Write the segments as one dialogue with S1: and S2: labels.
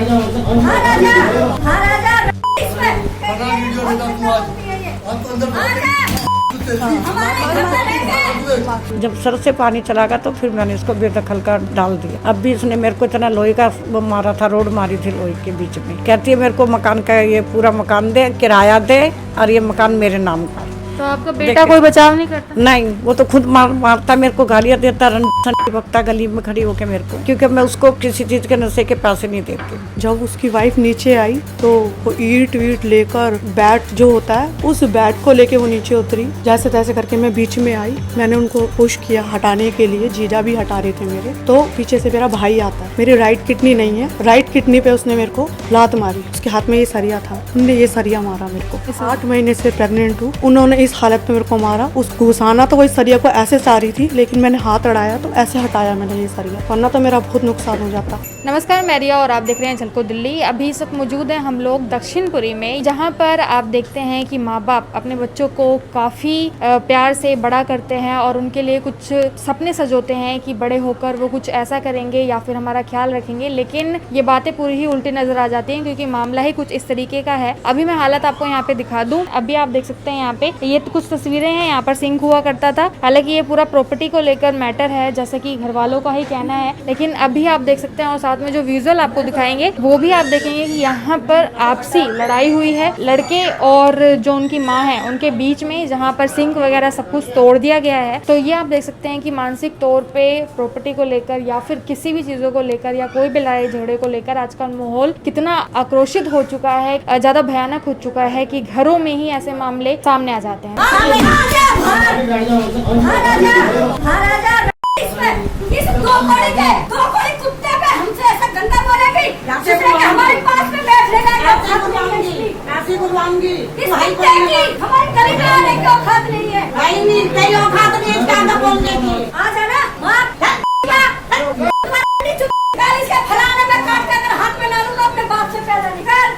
S1: जब सर से पानी चला गया तो फिर मैंने इसको बेदखल कर डाल दिया। अब भी इसने मेरे को इतना लोहे का वो मारा था, रोड मारी थी लोहे के बीच में। कहती है मेरे को मकान का ये पूरा मकान दे, किराया दे, और ये मकान मेरे नाम का।
S2: तो आपका बेटा कोई बचाव नहीं करता?
S1: नहीं, वो तो खुद मारता, मेरे को गालियां देता, बकता गली में खड़ी होके मेरे को, क्योंकि मैं उसको किसी चीज के नशे के पैसे नहीं देती।
S3: जब उसकी वाइफ नीचे आई तो वो ईंट वीट लेकर बैट जो होता है उस बैट को लेके वो नीचे उतरी। जैसे तैसे करके मैं बीच में आई, मैंने उनको पुश किया हटाने के लिए, जीजा भी हटा रहे थे मेरे। तो पीछे से मेरा भाई आता है, मेरी राइट किडनी नहीं है, राइट किडनी पे उसने मेरे को लात मारी। उसके हाथ में ये सरिया था, उन्होंने ये सरिया मारा मेरे को। 8 महीने से प्रेग्नेंट हूँ, उन्होंने इस हालत में मेरे को मारा। उस घुसाना तो वही सरिया को ऐसे सारी थी, लेकिन मैंने हाथ अड़ाया तो ऐसे हटाया मैंने ये सरिया, वरना तो मेरा बहुत नुकसान हो जाता।
S2: नमस्कार, मैं रिया और आप देख रहे हैं झलको दिल्ली। अभी इस वक्त मौजूद हैं हम लोग दक्षिणपुरी में, जहां पर आप देखते हैं कि माँ बाप अपने बच्चों को काफ़ी प्यार से बड़ा करते हैं और उनके लिए कुछ सपने सजोते हैं कि बड़े होकर वो कुछ ऐसा करेंगे या फिर हमारा ख्याल रखेंगे। लेकिन ये बातें पूरी ही उल्टी नजर आ जाती हैं, क्योंकि मामला ही कुछ इस तरीके का है। अभी मैं हालत आपको यहाँ पे दिखा दूँ। अभी आप देख सकते हैं यहाँ पे ये तो कुछ तस्वीरें हैं, यहाँ पर सिंक हुआ करता था। हालांकि ये पूरा प्रॉपर्टी को लेकर मैटर है, जैसा कि घर वालों का ही कहना है। लेकिन अभी आप देख सकते हैं और साथ में जो विजुअल आपको दिखाएंगे वो भी आप देखेंगे कि यहाँ पर आपसी लड़ाई हुई है लड़के और जो उनकी माँ है उनके बीच में, जहाँ पर सिंक वगैरह सब कुछ तोड़ दिया गया है। तो ये आप देख सकते हैं कि मानसिक तौर पे प्रॉपर्टी को लेकर या फिर किसी भी चीजों को लेकर या कोई भी लड़ाई झगड़े को लेकर आजकल माहौल कितना आक्रोशित हो चुका है, ज्यादा भयानक हो चुका है कि घरों में ही ऐसे मामले सामने आ जाते हैं।
S4: हमारे पास में बैठ लेगा, हमारे गली में आने की औकात नहीं है, कई औकात नहीं है बोलने की। आ जाना फलाने में काट के अगर हाथ में ना लूंगा अपने बाप से पैदा निकाल।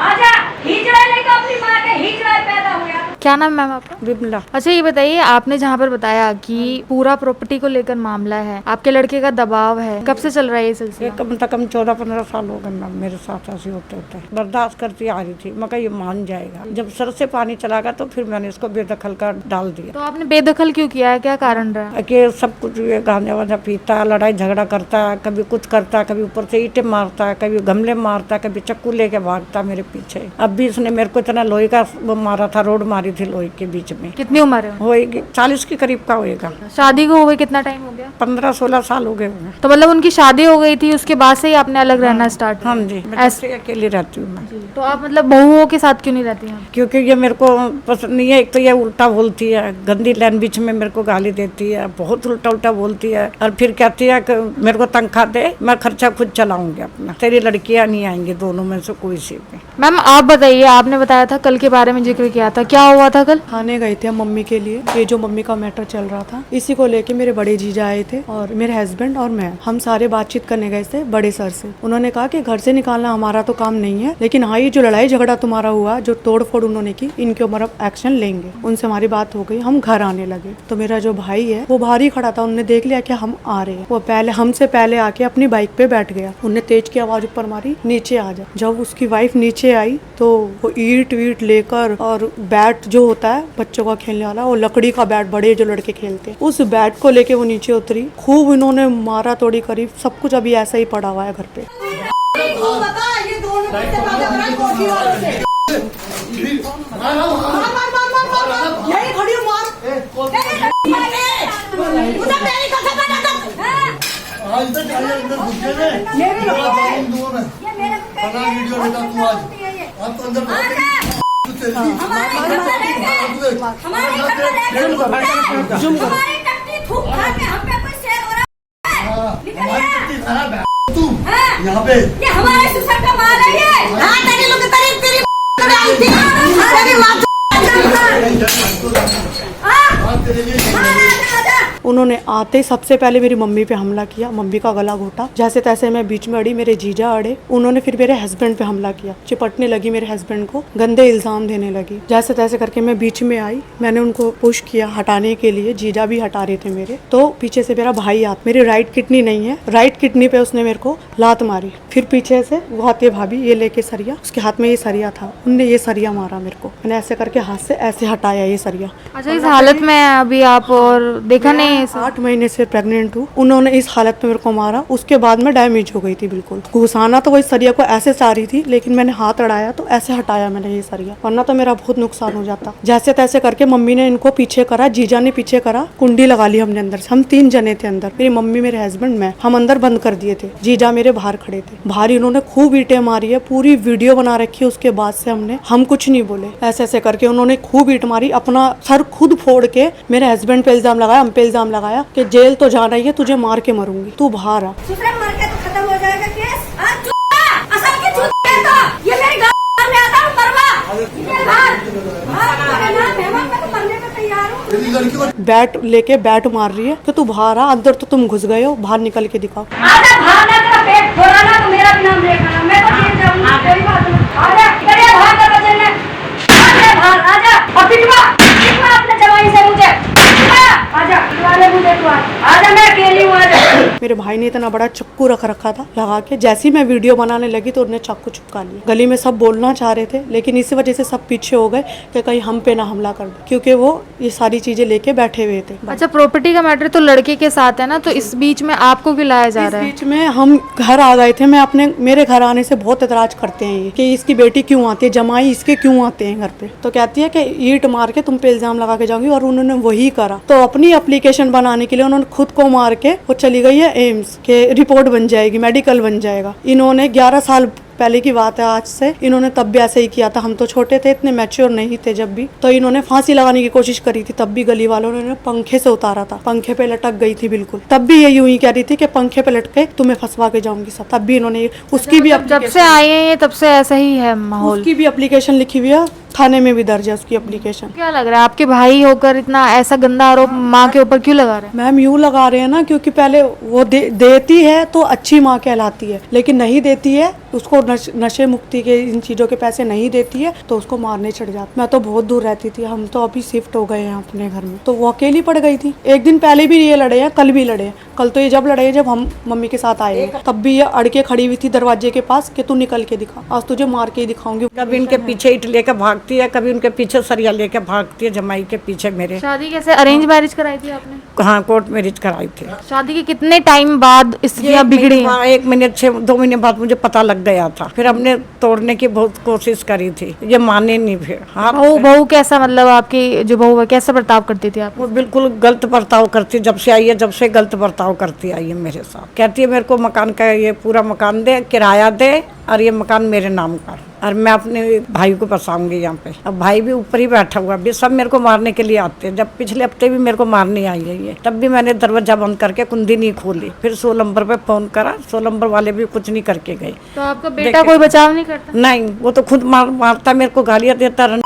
S4: आजा, हिजड़ा लेकर अपनी माँ के हिजड़ा पैदा हुआ।
S2: क्या नाम मैम आपका?
S1: विमला।
S2: अच्छा, ये बताइए, आपने जहाँ पर बताया कि पूरा प्रॉपर्टी को लेकर मामला है, आपके लड़के का दबाव है, कब से चल रहा है ये सिलसिला?
S1: कम से कम 14-15 साल हो गए मैम मेरे साथ ऐसे होते होते। बर्दाश्त करती आ रही थी, मैं कहा ये मान जाएगा। जब सर से पानी चला गया तो फिर मैंने इसको बेदखल कर डाल दिया।
S2: तो आपने बेदखल क्यों किया है, क्या कारण रहा?
S1: कि सब कुछ ये गांजा वांजा पीता है, लड़ाई झगड़ा करता है, कभी कुछ करता है, कभी ऊपर से ईंटें मारता है, कभी गमले मारता है, कभी चक्कू लेके भागता मेरे पीछे। अब भी इसने मेरे को इतना लोहे का वो मारा था, रोड मारी थी लोहे के बीच में।
S2: कितनी उम्र है?
S1: होएगी 40 के करीब का होएगा।
S2: शादी को हुए कितना टाइम हो गया?
S1: 15-16 साल हो गए होंगे।
S2: तो मतलब उनकी शादी हो गई थी, उसके बाद से ही आपने अलग रहना स्टार्ट?
S1: हाँ जी, ऐसे अकेली रहती हूँ मैं।
S2: तो आप मतलब बहुओं के साथ क्यों नहीं रहती हैं?
S1: क्योंकि ये मेरे को पसंद नहीं है। एक तो ये उल्टा बोलती है, गंदी लैंग्वेज में मेरे को गाली देती है, बहुत उल्टा उल्टा बोलती है, और फिर कहती है कि मेरे को तनख्वाह दे, मैं खर्चा खुद चलाऊंगी अपना, तेरी लड़कियां नहीं आएंगी दोनों में से कोई सी भी।
S2: मैम आप बताइए, आपने बताया था कल के बारे में जिक्र किया था, क्या हुआ था कल?
S3: खाने गए थे हम मम्मी के लिए, ये जो मम्मी का मैटर चल रहा था इसी को लेके मेरे बड़े जीजा आए थे और मेरे हस्बैंड और मैं, हम सारे बातचीत करने गए थे बड़े सर से। उन्होंने कहा कि घर से निकालना हमारा तो काम नहीं है, लेकिन हाँ ये जो लड़ाई झगड़ा तुम्हारा हुआ, जो तोड़ फोड़ उन्होंने की, इनके ऊपर अब एक्शन लेंगे। उनसे हमारी बात हो गई, हम घर आने लगे तो मेरा जो भाई है वो बाहर ही खड़ा था, उन्होंने देख लिया कि हम आ रहे हैं। वो पहले हमसे पहले आके अपनी बाइक पे बैठ गया, उन्होंने तेज की आवाज ऊपर मारी, नीचे आ जा। जब उसकी वाइफ नीचे आई तो वो ईंट वीट लेकर और बैट जो होता है बच्चों का खेलने वाला, वो लकड़ी का बैट, बड़े जो लड़के खेलते हैं, उस बैट को लेके वो नीचे उतरी। खूब इन्होंने मारा तोड़ी करी, सब कुछ अभी ऐसा ही पड़ा हुआ है घर पे।
S4: यहाँ पे ये हमारे ससुर का माल है ये। हाँ, तेरी लोग तेरी
S3: उन्होंने आते ही सबसे पहले मेरी मम्मी पे हमला किया, मम्मी का गला घोटा। जैसे तैसे मैं बीच में अड़ी, मेरे जीजा अड़े, उन्होंने फिर मेरे हस्बैंड पे हमला किया, चिपटने लगी मेरे हस्बैंड को, गंदे इल्जाम देने लगी। जैसे तैसे करके मैं बीच में आई, मैंने उनको पुश किया हटाने के लिए, जीजा भी हटा रहे थे मेरे। तो पीछे से मेरा भाई आता, मेरी राइट किडनी नहीं है, राइट किडनी पे उसने मेरे को लात मारी। फिर पीछे से वो आती है भाभी, ये लेके सरिया, उसके हाथ में ये सरिया था, उनने ये सरिया मारा मेरे को। मैंने ऐसे करके हाथ से ऐसे हटाया ये सरिया।
S2: अच्छा, इस हालत में अभी आप, और देखा नहीं है
S3: 8 महीने से प्रेग्नेंट हूँ। उन्होंने इस हालत में मेरे को मारा, उसके बाद में डैमेज हो गई थी बिल्कुल। घुसाना तो वही सरिया को ऐसे चाह रही थी, लेकिन मैंने हाथ अड़ाया तो ऐसे हटाया मैंने ये सरिया, वरना तो मेरा बहुत नुकसान हो जाता। जैसे तैसे करके मम्मी ने इनको पीछे करा, जीजा ने पीछे करा, कुंडी लगा ली हमने अंदर से। हम 3 जने थे अंदर, मेरी मम्मी, मेरे हस्बैंड, मैं। हम अंदर बंद कर दिए थे, जीजा मेरे बाहर खड़े थे। बाहर इन्होंने खूब ईंटें मारी है, पूरी वीडियो बना रखी है। उसके बाद से हम कुछ नहीं बोले, ऐसे ऐसे करके उन्होंने खूब ईंट मारी, अपना सर खुद फोड़ के मेरे हस्बैंड पे इल्जाम लगाया, हम पे इल्जाम लगाया कि जेल तो जाना ही है, तुझे मार के मरूंगी, तू बाहर आ।
S4: सुसरा मर के तो खत्म हो जाएगा केस। असल की चूत है तो ये मेरी गांव में आता हूँ मरवा। ये मैं तो मरने पे तैयार हूँ।
S3: बैट लेके बैट मार रही है कि तू बाहर आ, अंदर तो तुम घुस गए हो, बाहर निकल के दिखाओ।
S4: आजा भागना, तेरा पेट फोड़ना तो मेरा भी नाम लेना, मैं तो जेल जाऊंगा, कोई बात नहीं। आजा करिए भाग कर बचन में, आजा भाग, आजा और पिटवा अपने जवाई से मुझे, आजा पिटवाने मुझे तू, आजा मैं अकेली हूँ, आजा।
S3: मेरे भाई ने इतना बड़ा चाकू रख रखा था लगा के, जैसे ही मैं वीडियो बनाने लगी तो उन्होंने चाकू चिपका लिया। गली में सब बोलना चाह रहे थे, लेकिन इसी वजह से सब पीछे हो गए कि कहीं हम पे ना हमला कर दे, क्योंकि वो ये सारी चीजें लेके बैठे हुए थे।
S2: अच्छा, प्रॉपर्टी का मैटर तो लड़के के साथ है ना, तो इस बीच में आपको क्यों लाया जा
S3: इस
S2: रहा है?
S3: बीच में हम घर आ गए थे। मैं अपने, मेरे घर आने से बहुत एतराज करते हैं ये कि इसकी बेटी क्यों आती है, जमाई इसके क्यों आते हैं घर पे। तो कहती है कि ईंट मार के तुम पे इल्जाम लगा के जाओगी, और उन्होंने वही करा। तो अपनी एप्लीकेशन बनाने के लिए उन्होंने खुद को मार के वो चली गई है एम्स के, रिपोर्ट बन जाएगी, मेडिकल बन जाएगा। इन्होंने 11 साल पहले की बात है आज से, इन्होंने तब भी ऐसे ही किया था। हम तो छोटे थे, इतने मैच्योर नहीं थे जब भी। तो इन्होंने फांसी लगाने की कोशिश करी थी, तब भी गली वालों ने पंखे से उतारा था, पंखे पे लटक गई थी बिल्कुल। तब भी ये यूं ही कह रही थी कि पंखे पे लटके तुम्हें फंसवा के जाऊंगी सब। तब भी इन्होंने उसकी भी
S2: जब से आए हैं ये तब से ऐसा ही है माहौल।
S3: उसकी भी एप्लीकेशन लिखी हुई है, थाने में भी दर्ज है उसकी एप्लीकेशन।
S2: क्या लग रहा है आपके भाई होकर इतना ऐसा गंदा आरोप माँ के ऊपर क्यों लगा रहे हैं?
S3: मैम यूँ लगा रहे हैं ना, क्योंकि पहले वो देती है तो अच्छी माँ कहलाती है, लेकिन नहीं देती है, उसको नशे मुक्ति के इन चीज़ों के पैसे नहीं देती है तो उसको मारने चढ़ जाते। मैं तो बहुत दूर रहती थी, हम तो अभी शिफ्ट हो गए हैं अपने घर में। तो वो अकेली पड़ गई थी। एक दिन पहले भी ये लड़े हैं, कल भी लड़े हैं। कल तो ये जब लड़े जब हम मम्मी के साथ आए, तब भी ये अड़ के खड़ी हुई थी दरवाजे के पास कि तू निकल के दिखा, आज तुझे मार के ही दिखाऊंगी।
S1: कभी इनके पीछे ईंट लेकर भागती है, कभी उनके पीछे सरिया लेकर भागती है, जमाई के पीछे मेरे।
S2: शादी कैसे अरेंज मैरिज कराई थी आपने?
S1: हाँ, कोर्ट मैरिज कराई थी।
S2: शादी के कितने टाइम बाद स्थितियाँ बिगड़ी?
S1: 1 महीने 2 महीने बाद मुझे पता लग गया था। फिर हमने तोड़ने की बहुत कोशिश करी थी, ये माने नहीं। फिर हाँ,
S2: बहू कैसा, मतलब आपकी जो बहू है कैसा बर्ताव करती थी आप?
S1: वो बिल्कुल गलत बर्ताव करती, जब से आई है जब से गलत बर्ताव करती आई है मेरे साथ। कहती है मेरे को मकान का ये पूरा मकान दे, किराया दे, और ये मकान मेरे नाम कर, और मैं अपने भाई को बसाऊंगी यहाँ पे। अब भाई भी ऊपर ही बैठा हुआ, भी सब मेरे को मारने के लिए आते हैं। जब पिछले हफ्ते भी मेरे को मारने आई है ये, तब भी मैंने दरवाजा बंद करके कुंडी नहीं खोली। फिर 100 नंबर पे फोन करा, 100 नंबर वाले भी कुछ नहीं करके गए।
S2: तो आपका बेटा कोई बचाव नहीं करता?
S1: नहीं, वो तो खुद मारता, मेरे को गालियां देता,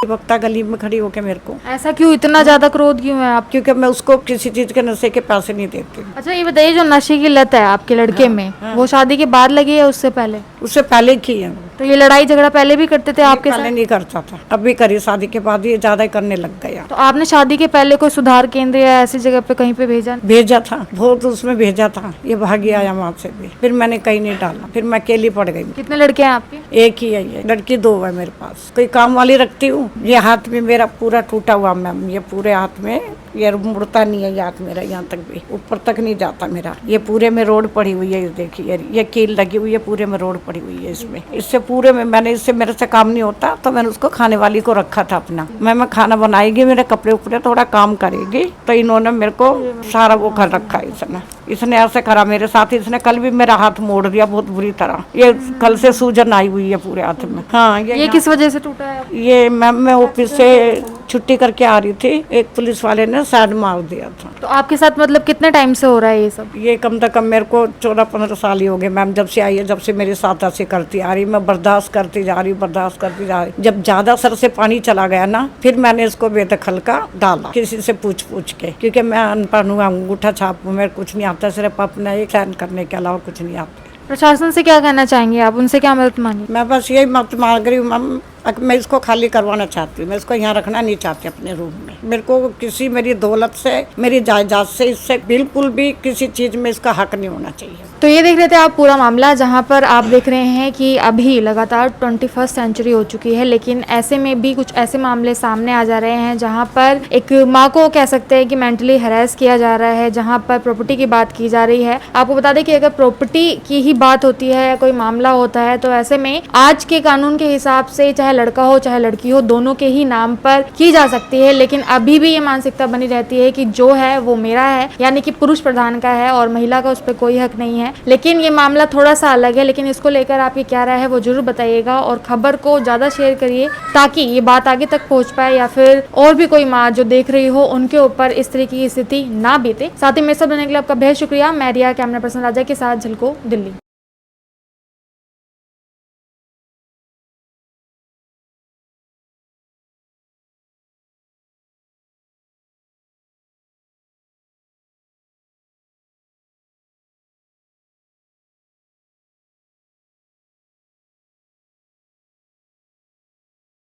S1: बकता गली में खड़ी होके मेरे को।
S2: ऐसा क्यों, इतना ज्यादा क्रोध क्यों है आप?
S1: क्योंकि मैं उसको किसी चीज के नशे के पैसे नहीं देती।
S2: अच्छा, ये बताइए, जो नशे की लत है आपके लड़के में, वो शादी के बाद लगी है उससे पहले?
S1: उससे पहले की है।
S2: तो ये लड़ाई झगड़ा पहले भी करते थे आपके
S1: पहले
S2: साथ?
S1: नहीं करता था, अब भी करी, शादी के बाद ये ज्यादा करने लग गया।
S2: तो आपने शादी के पहले कोई सुधार केंद्र या ऐसी जगह पे कहीं पे
S1: भेजा था, बहुत उसमें भेजा था, ये भागी आया वहाँ से भी। फिर मैंने कहीं नहीं डाला, फिर मैं अकेली पड़ गई।
S2: कितने लड़के हैं आपके?
S1: एक ही है, ये लड़की 2 है मेरे पास। कोई काम वाली रखती हूँ। ये हाथ में मेरा पूरा टूटा हुआ मैम, ये पूरे हाथ में, ये मुड़ता नहीं है, ये हाथ मेरा यहाँ तक भी ऊपर तक नहीं जाता मेरा। ये पूरे में रोड पड़ी हुई है, देखिए ये कील लगी हुई है, पूरे में रोड पड़ी हुई है इसमें। इससे पूरे में मैंने, इससे मेरे से काम नहीं होता, तो मैंने उसको खाने वाली को रखा था अपना। मैं खाना बनाएगी, मेरे कपड़े उपड़े थोड़ा काम करेगी, तो इन्होंने मेरे को सारा वो कर रखा है इसने। इसने ऐसे करा मेरे साथ, इसने कल भी मेरा हाथ मोड़ दिया बहुत बुरी तरह। ये कल से सूजन आई हुई है पूरे हाथ में। हाँ,
S2: ये किस वजह से टूटा है?
S1: ये मैम मैं ऑफिस से छुट्टी करके आ रही थी, एक पुलिस वाले ने साइड मार दिया था।
S2: तो आपके साथ मतलब कितने टाइम से हो रहा है ये सब?
S1: ये कम से कम मेरे को 14-15 साल ही हो गए मैम, जब से आई है, जब से मेरे साथ ऐसे करती आ रही। मैं बर्दाश्त करती जा रही, बर्दाश्त करती जा रही। जब ज्यादा सर से पानी चला गया ना, फिर मैंने इसको बेदखल का डाला किसी से पूछ के, क्योंकि मैं अनपढ़ हूँ, अंगूठा छाप हूँ, मेरे कुछ नहीं आता, सिर्फ अपना एक साइन करने के अलावा कुछ नहीं आता।
S2: प्रशासन से क्या कहना चाहेंगे आप, उनसे क्या मदद मांगी?
S1: मैं बस यही मत मांग रही हूँ मैम, मैं इसको खाली करवाना चाहती हूँ, मैं इसको यहाँ रखना नहीं चाहती अपने रूम में। मेरे को किसी मेरी दौलत से, मेरी जायदाद से, इससे बिल्कुल भी किसी चीज में इसका हक नहीं होना चाहिए।
S2: तो ये देख रहे थे आप पूरा मामला, जहाँ पर आप देख रहे हैं कि अभी लगातार 21st सेंचुरी हो चुकी है, लेकिन ऐसे में भी कुछ ऐसे मामले सामने आ जा रहे हैं जहाँ पर एक माँ को कह सकते हैं कि मेंटली हैरेस किया जा रहा है, जहाँ पर प्रॉपर्टी की बात की जा रही है। आपको बता दें कि अगर प्रॉपर्टी की ही बात होती है या कोई मामला होता है, तो ऐसे में आज के कानून के हिसाब से चाहे लड़का हो चाहे लड़की हो, दोनों के ही नाम पर की जा सकती है। लेकिन अभी भी ये मानसिकता बनी रहती है कि जो है वो मेरा है, यानी कि पुरुष प्रधान का है और महिला का उस पर कोई हक नहीं है। लेकिन ये मामला थोड़ा सा अलग है, लेकिन इसको लेकर आपकी क्या राय है वो जरूर बताइएगा और खबर को ज्यादा शेयर करिए ताकि ये बात आगे तक पहुंच पाए या फिर और भी कोई माँ जो देख रही हो उनके ऊपर इस तरह की स्थिति ना बीते। साथ ही मेरे साथ बनने के लिए आपका बेहद शुक्रिया। मैं रिया, कैमरा पर्सन राजा के साथ, झलको दिल्ली।